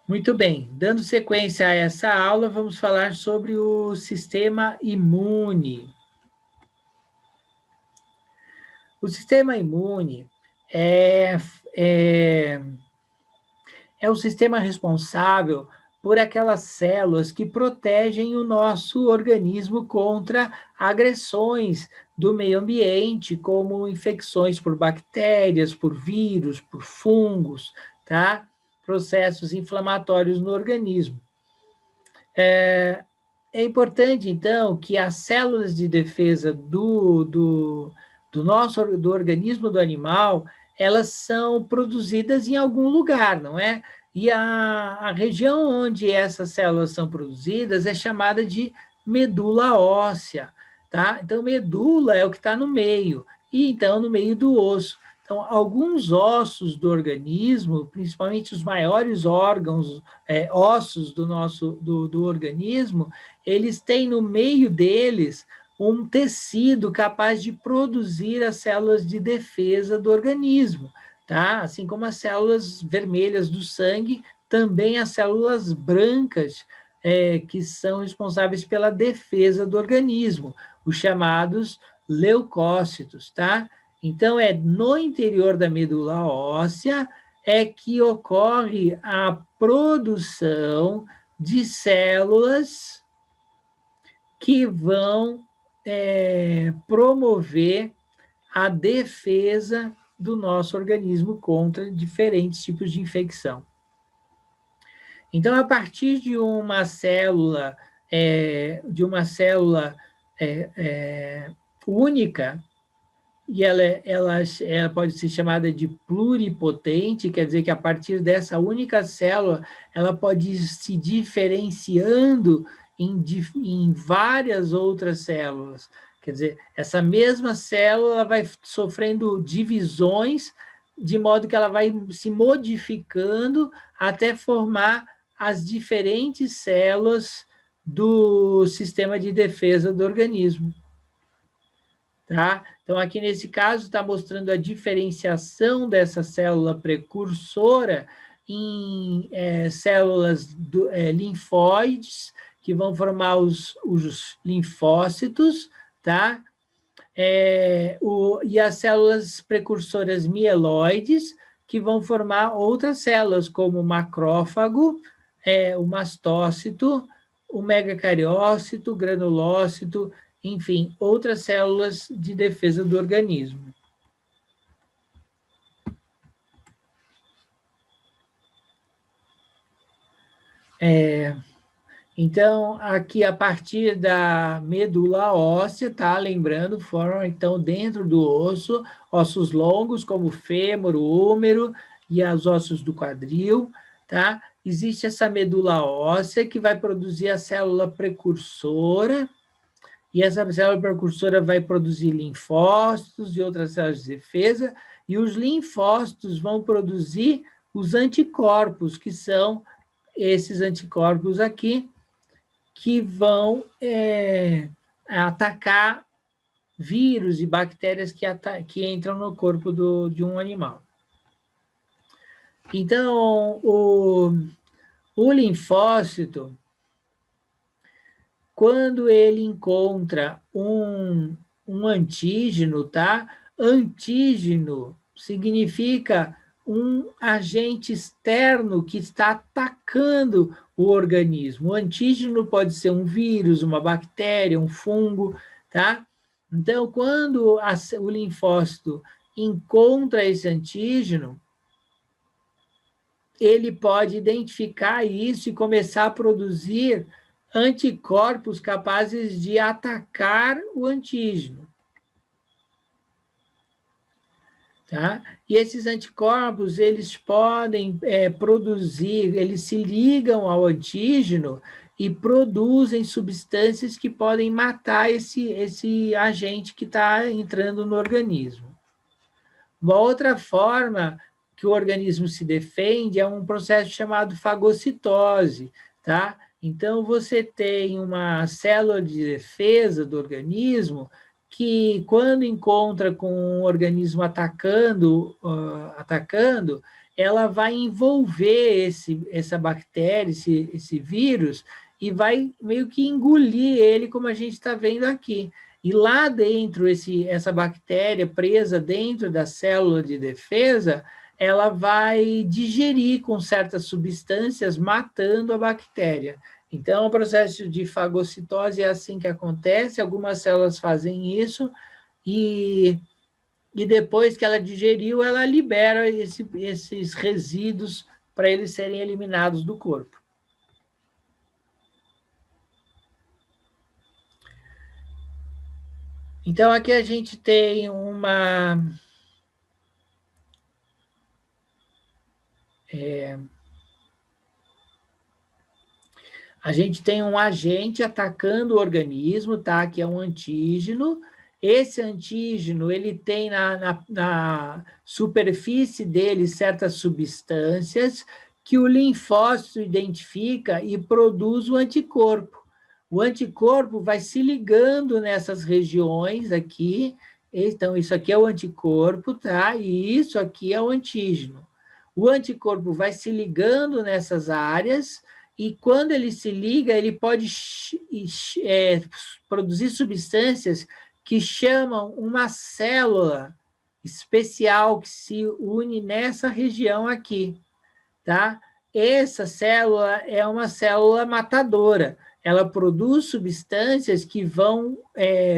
Muito bem, dando sequência a essa aula, vamos falar sobre o sistema imune. O sistema imune é, é, é o sistema responsável por aquelas células que protegem o nosso organismo contra agressões do meio ambiente, como infecções por bactérias, por vírus, por fungos, tá? Processos inflamatórios no organismo. É importante, então, que as células de defesa do organismo do animal, elas são produzidas em algum lugar, não é? E a região onde essas células são produzidas é chamada de medula óssea, tá? Então, medula é o que está no meio, e então no meio do osso. Então, alguns ossos do organismo, principalmente os maiores órgãos, ossos do organismo, eles têm no meio deles um tecido capaz de produzir as células de defesa do organismo, tá? Assim como as células vermelhas do sangue, também as células brancas, que são responsáveis pela defesa do organismo, os chamados leucócitos, tá? Então, é no interior da medula óssea é que ocorre a produção de células que vão promover a defesa do nosso organismo contra diferentes tipos de infecção. Então, a partir de uma célula, única, e ela pode ser chamada de pluripotente, quer dizer que a partir dessa única célula, ela pode ir se diferenciando em várias outras células. Quer dizer, essa mesma célula vai sofrendo divisões, de modo que ela vai se modificando até formar as diferentes células do sistema de defesa do organismo. Tá? Então, aqui nesse caso, está mostrando a diferenciação dessa célula precursora em células linfóides, que vão formar os linfócitos, tá? E as células precursoras mieloides, que vão formar outras células, como o macrófago, o mastócito, o megacariócito, o granulócito, enfim, outras células de defesa do organismo. Então, aqui a partir da medula óssea, tá? Lembrando, formam então dentro do osso, ossos longos como o fêmur, o húmero e os ossos do quadril, tá? Existe essa medula óssea que vai produzir a célula precursora, e essa célula precursora vai produzir linfócitos e outras células de defesa, e os linfócitos vão produzir os anticorpos, que são esses anticorpos aqui, que vão atacar vírus e bactérias que entram no corpo de um animal. Então, o linfócito, quando ele encontra um antígeno, tá? Antígeno significa um agente externo que está atacando o organismo. O antígeno pode ser um vírus, uma bactéria, um fungo, tá? Então, quando o linfócito encontra esse antígeno, ele pode identificar isso e começar a produzir anticorpos capazes de atacar o antígeno. Tá? E esses anticorpos, eles podem produzir, eles se ligam ao antígeno e produzem substâncias que podem matar esse agente que está entrando no organismo. Uma outra forma que o organismo se defende é um processo chamado fagocitose, tá? Então, você tem uma célula de defesa do organismo que, quando encontra com um organismo atacando, ela vai envolver essa bactéria, esse vírus, e vai meio que engolir ele, como a gente está vendo aqui. E lá dentro, essa bactéria presa dentro da célula de defesa, ela vai digerir com certas substâncias, matando a bactéria. Então, o processo de fagocitose é assim que acontece, algumas células fazem isso, e depois que ela digeriu, ela libera esses resíduos para eles serem eliminados do corpo. Então, aqui a gente tem a gente tem um agente atacando o organismo, tá? Que é um antígeno. Esse antígeno, ele tem na superfície dele certas substâncias que o linfócito identifica e produz o anticorpo. O anticorpo vai se ligando nessas regiões aqui. Então, isso aqui é o anticorpo, tá? E isso aqui é o antígeno. O anticorpo vai se ligando nessas áreas e quando ele se liga, ele pode produzir substâncias que chamam uma célula especial que se une nessa região aqui, tá? Essa célula é uma célula matadora. Ela produz substâncias que vão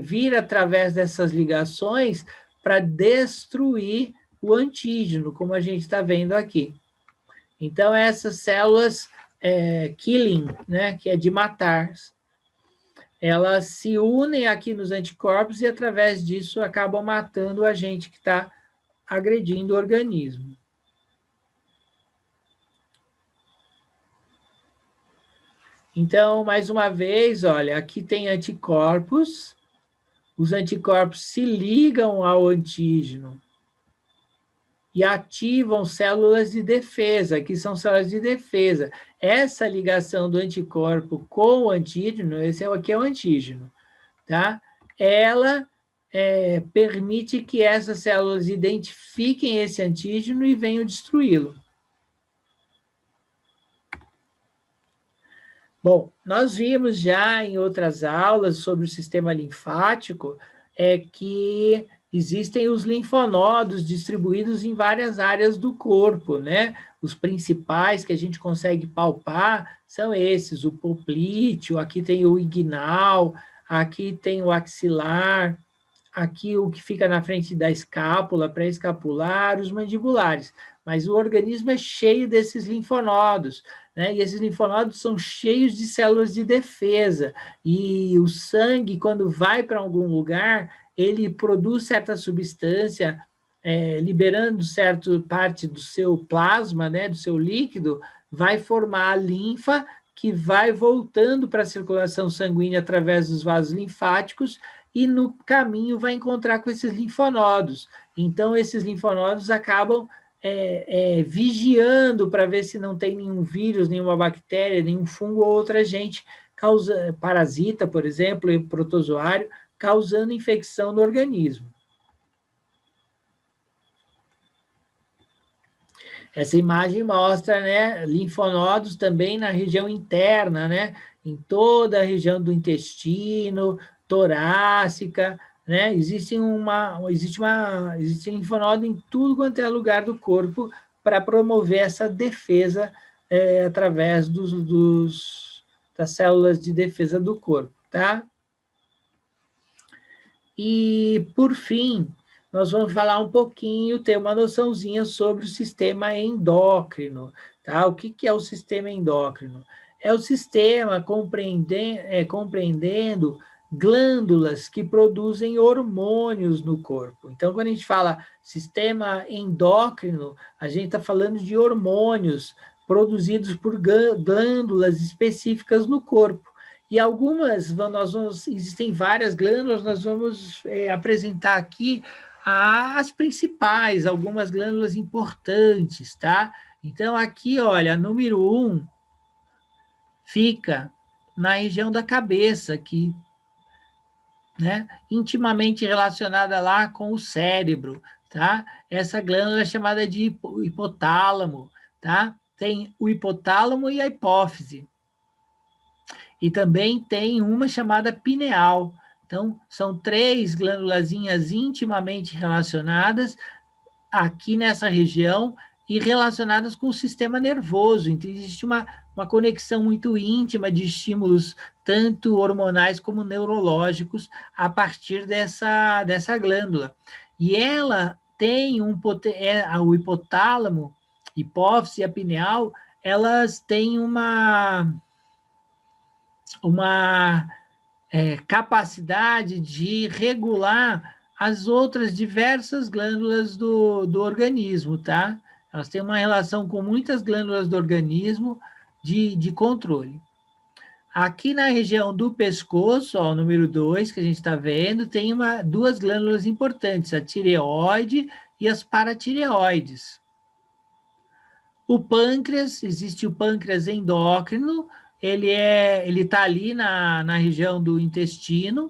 vir através dessas ligações para destruir o antígeno, como a gente está vendo aqui. Então, essas células killing, né, que é de matar, elas se unem aqui nos anticorpos e, através disso, acabam matando o agente que está agredindo o organismo. Então, mais uma vez, olha, aqui tem anticorpos, os anticorpos se ligam ao antígeno e ativam células de defesa, que são células de defesa. Essa ligação do anticorpo com o antígeno, esse aqui é o antígeno, tá? Ela permite que essas células identifiquem esse antígeno e venham destruí-lo. Bom, nós vimos já em outras aulas sobre o sistema linfático que existem os linfonodos distribuídos em várias áreas do corpo, né? Os principais que a gente consegue palpar são esses, o poplíteo, aqui tem o inguinal, aqui tem o axilar, aqui o que fica na frente da escápula, pré-escapular, os mandibulares. Mas o organismo é cheio desses linfonodos, né? E esses linfonodos são cheios de células de defesa. E o sangue, quando vai para algum lugar, ele produz certa substância, liberando certa parte do seu plasma, né, do seu líquido, vai formar a linfa, que vai voltando para a circulação sanguínea através dos vasos linfáticos, e no caminho vai encontrar com esses linfonodos. Então, esses linfonodos acabam vigiando para ver se não tem nenhum vírus, nenhuma bactéria, nenhum fungo ou outra agente, parasita, por exemplo, protozoário, causando infecção no organismo. Essa imagem mostra, né, linfonodos também na região interna, né, em toda a região do intestino, torácica, né, existe linfonodo em tudo quanto é lugar do corpo para promover essa defesa através das células de defesa do corpo, tá? E, por fim, nós vamos falar um pouquinho, ter uma noçãozinha sobre o sistema endócrino, tá? O que é o sistema endócrino? É o sistema compreendendo glândulas que produzem hormônios no corpo. Então, quando a gente fala sistema endócrino, a gente está falando de hormônios produzidos por glândulas específicas no corpo. E existem várias glândulas, nós vamos apresentar aqui as principais, algumas glândulas importantes, tá? Então, aqui, olha, número 1 fica na região da cabeça, aqui, né? Intimamente relacionada lá com o cérebro, tá? Essa glândula é chamada de hipotálamo, tá? Tem o hipotálamo e a hipófise. E também tem uma chamada pineal. Então, são 3 glândulazinhas intimamente relacionadas aqui nessa região e relacionadas com o sistema nervoso. Então, existe uma conexão muito íntima de estímulos, tanto hormonais como neurológicos, a partir dessa glândula. E ela tem o hipotálamo, hipófise e a pineal, elas têm uma capacidade de regular as outras diversas glândulas do organismo, tá? Elas têm uma relação com muitas glândulas do organismo de controle. Aqui na região do pescoço, ó, o número 2, que a gente está vendo, tem 2 glândulas importantes, a tireoide e as paratireoides. O pâncreas, existe o pâncreas endócrino, ele está ali na região do intestino,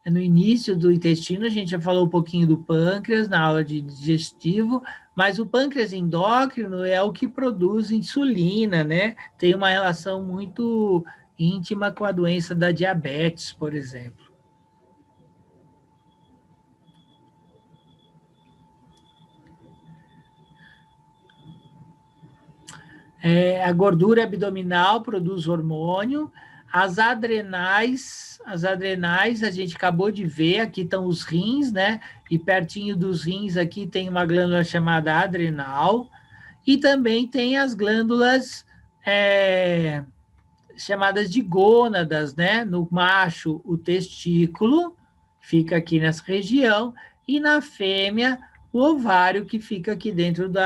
no início do intestino, a gente já falou um pouquinho do pâncreas na aula de digestivo, mas o pâncreas endócrino é o que produz insulina, né? Tem uma relação muito íntima com a doença da diabetes, por exemplo. A gordura abdominal produz hormônio, as adrenais a gente acabou de ver, aqui estão os rins, né? E pertinho dos rins aqui tem uma glândula chamada adrenal, e também tem as glândulas chamadas de gônadas, né? No macho, o testículo, fica aqui nessa região, e na fêmea, o ovário, que fica aqui dentro do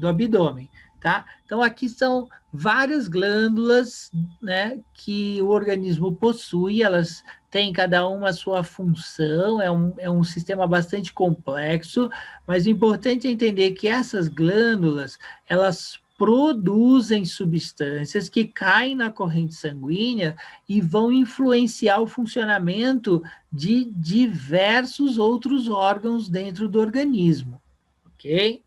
abdômen. Tá? Então, aqui são várias glândulas, né, que o organismo possui, elas têm cada uma a sua função, é um sistema bastante complexo, mas o importante é entender que essas glândulas, elas produzem substâncias que caem na corrente sanguínea e vão influenciar o funcionamento de diversos outros órgãos dentro do organismo, ok?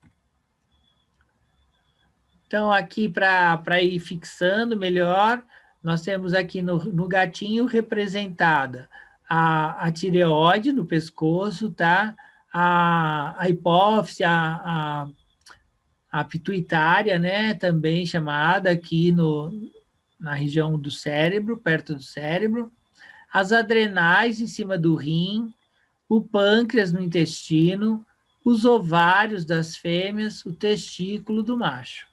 Então, aqui para ir fixando melhor, nós temos aqui no gatinho representada a tireoide no pescoço, tá? A hipófise, a pituitária, né? Também chamada aqui na região do cérebro, perto do cérebro. As adrenais em cima do rim, o pâncreas no intestino, os ovários das fêmeas, o testículo do macho.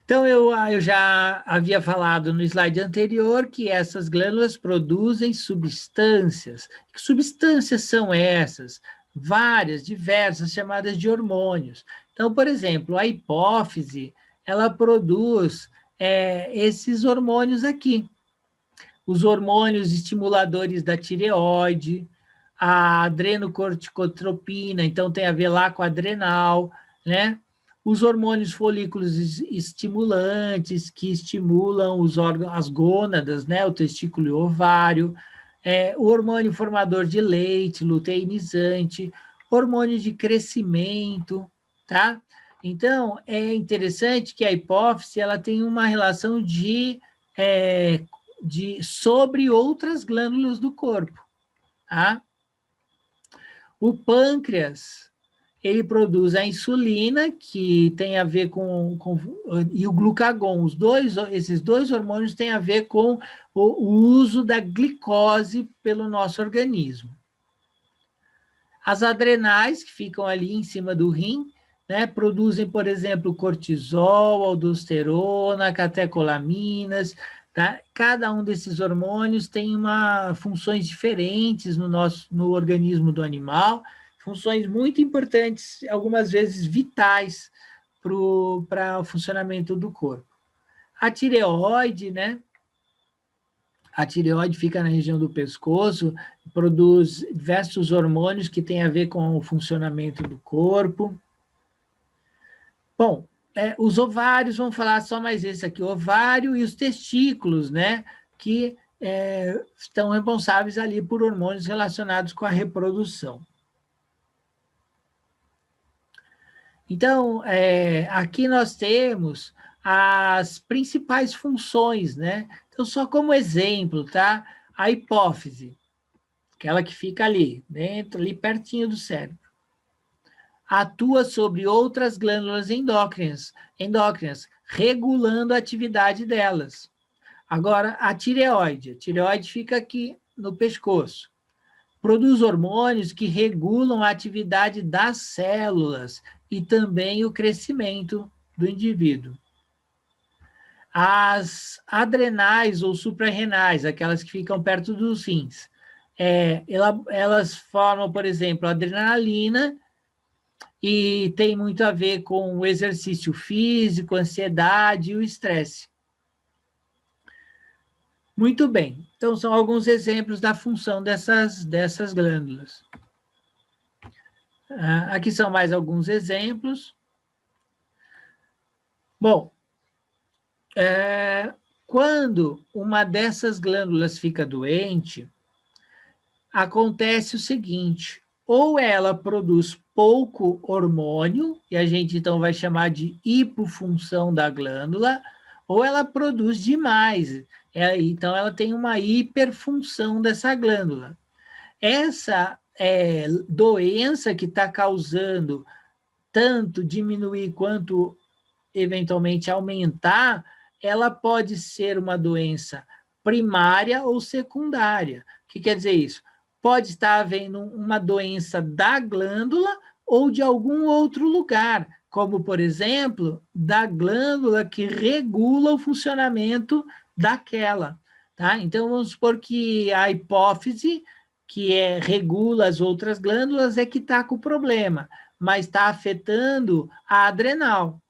Então, eu já havia falado no slide anterior que essas glândulas produzem substâncias. Que substâncias são essas? Várias, diversas, chamadas de hormônios. Então, por exemplo, a hipófise, ela produz esses hormônios aqui. Os hormônios estimuladores da tireoide, a adrenocorticotropina, então tem a ver lá com a adrenal, né? Os hormônios folículos estimulantes, que estimulam os órgãos, as gônadas, né, o testículo e o ovário, o hormônio formador de leite, luteinizante, hormônio de crescimento, tá? Então, é interessante que a hipófise, ela tem uma relação sobre outras glândulas do corpo, tá? O pâncreas, ele produz a insulina, que tem a ver e o glucagon. Esses dois hormônios têm a ver com o uso da glicose pelo nosso organismo. As adrenais, que ficam ali em cima do rim, né, produzem, por exemplo, cortisol, aldosterona, catecolaminas, tá? Cada um desses hormônios tem funções diferentes no organismo do animal, funções muito importantes, algumas vezes vitais para o funcionamento do corpo. A tireoide, né? A tireoide fica na região do pescoço, produz diversos hormônios que têm a ver com o funcionamento do corpo. Bom, os ovários, vamos falar só mais esse aqui, o ovário e os testículos, né? Que estão responsáveis ali por hormônios relacionados com a reprodução. Então, aqui nós temos as principais funções, né? Então, só como exemplo, tá? A hipófise, aquela que fica ali, dentro, ali pertinho do cérebro, atua sobre outras glândulas endócrinas, regulando a atividade delas. Agora, a tireoide fica aqui no pescoço. Produz hormônios que regulam a atividade das células e também o crescimento do indivíduo. As adrenais ou suprarrenais, aquelas que ficam perto dos rins, elas formam, por exemplo, adrenalina, e tem muito a ver com o exercício físico, a ansiedade e o estresse. Muito bem, então são alguns exemplos da função dessas glândulas. Aqui são mais alguns exemplos. Bom, quando uma dessas glândulas fica doente, acontece o seguinte: ou ela produz pouco hormônio, e a gente então vai chamar de hipofunção da glândula, ou ela produz demais, então ela tem uma hiperfunção dessa glândula. Essa doença que está causando tanto diminuir quanto eventualmente aumentar, ela pode ser uma doença primária ou secundária. O que quer dizer isso? Pode estar havendo uma doença da glândula ou de algum outro lugar, como, por exemplo, da glândula que regula o funcionamento daquela. Tá? Então, vamos supor que a hipófise, que regula as outras glândulas, é que está com o problema, mas está afetando a adrenal.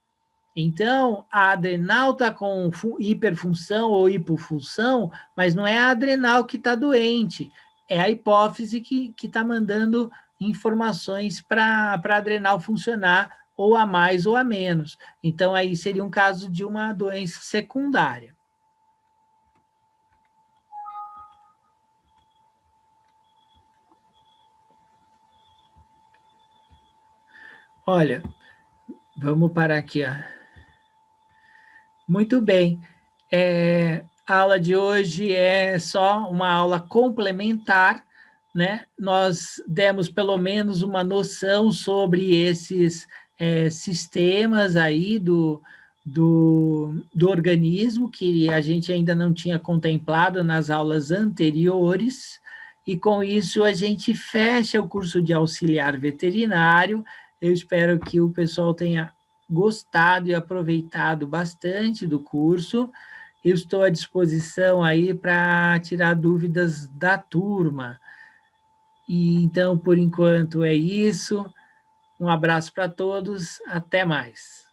Então, a adrenal está com hiperfunção ou hipofunção, mas não é a adrenal que está doente, é a hipófise que está mandando informações para a adrenal funcionar, ou a mais ou a menos. Então, aí seria um caso de uma doença secundária. Olha, vamos parar aqui. Muito bem. A aula de hoje é só uma aula complementar, né? Nós demos pelo menos uma noção sobre esses sistemas aí do organismo, que a gente ainda não tinha contemplado nas aulas anteriores, e com isso a gente fecha o curso de auxiliar veterinário. Eu espero que o pessoal tenha gostado e aproveitado bastante do curso. Eu estou à disposição aí para tirar dúvidas da turma. E então, por enquanto, é isso. Um abraço para todos, até mais.